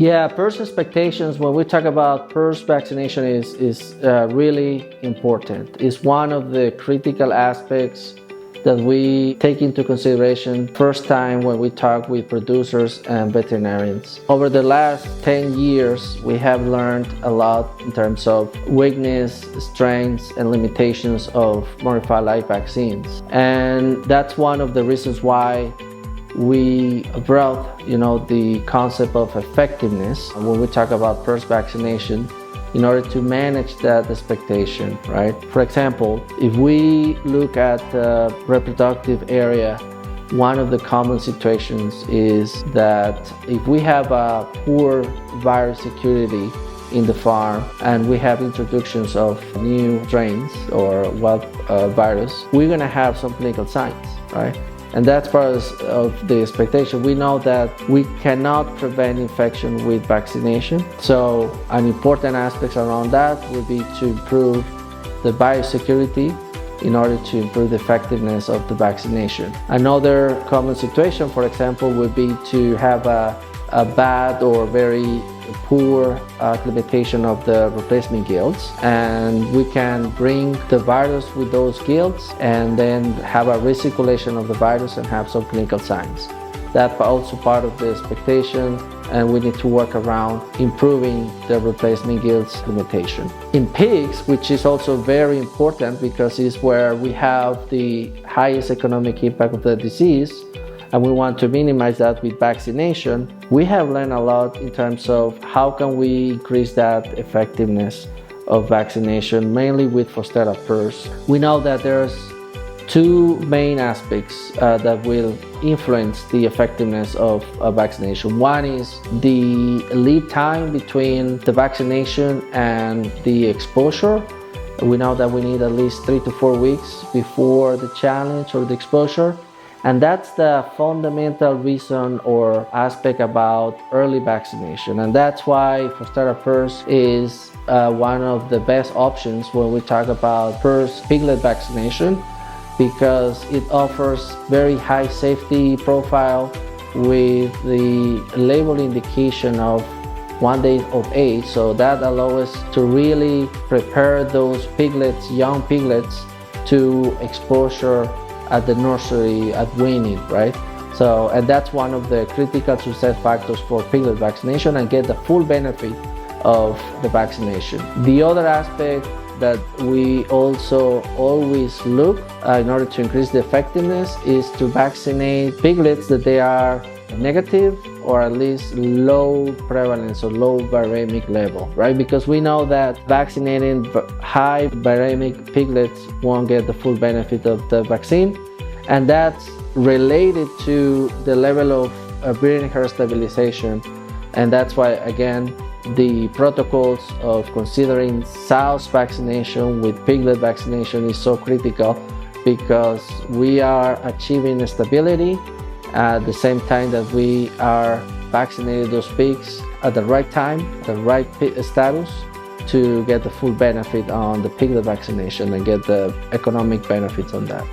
Yeah, Prrs expectations, when we talk about Prrs vaccination, is really important. It's one of the critical aspects that we take into consideration first time when we talk with producers and veterinarians. Over the last 10 years, we have learned a lot in terms of weakness, strengths, and limitations of modified life vaccines. And that's one of the reasons why we brought, the concept of effectiveness when we talk about Prrs vaccination, in order to manage that expectation, right? For example, if we look at the reproductive area, one of the common situations is that if we have a poor virus security in the farm and we have introductions of new strains or wild virus, we're gonna have some clinical signs, right? And that's part of the expectation. We know that we cannot prevent infection with vaccination. So an important aspect around that would be to improve the biosecurity in order to improve the effectiveness of the vaccination. Another common situation, for example, would be to have a bad or very poor acclimatization of the replacement gilts, and we can bring the virus with those gilts and then have a recirculation of the virus and have some clinical signs. That's also part of the expectation, and we need to work around improving the replacement gilts limitation. In pigs, which is also very important because it's where we have the highest economic impact of the disease, and we want to minimize that with vaccination, we have learned a lot in terms of how can we increase that effectiveness of vaccination, mainly with Fostera Prrs. We know that there's two main aspects that will influence the effectiveness of vaccination. One is the lead time between the vaccination and the exposure. We know that we need at least 3 to 4 weeks before the challenge or the exposure. And that's the fundamental reason or aspect about early vaccination. And that's why Fostera Prrs is one of the best options when we talk about Prrs piglet vaccination, because it offers very high safety profile with the label indication of 1 day of age. So that allows us to really prepare those piglets, young piglets, to exposure at the nursery at weaning, right? So, and that's one of the critical success factors for piglet vaccination, and get the full benefit of the vaccination. The other aspect that we also always look in order to increase the effectiveness is to vaccinate piglets that they are negative or at least low prevalence or low viremic level, right? Because we know that vaccinating high viremic piglets won't get the full benefit of the vaccine, and that's related to the level of breeding herd stabilization. And that's why, again, the protocols of considering sows vaccination with piglet vaccination is so critical, because we are achieving stability at the same time that we are vaccinating those pigs at the right time, the right status, to get the full benefit on the piglet vaccination and get the economic benefits on that.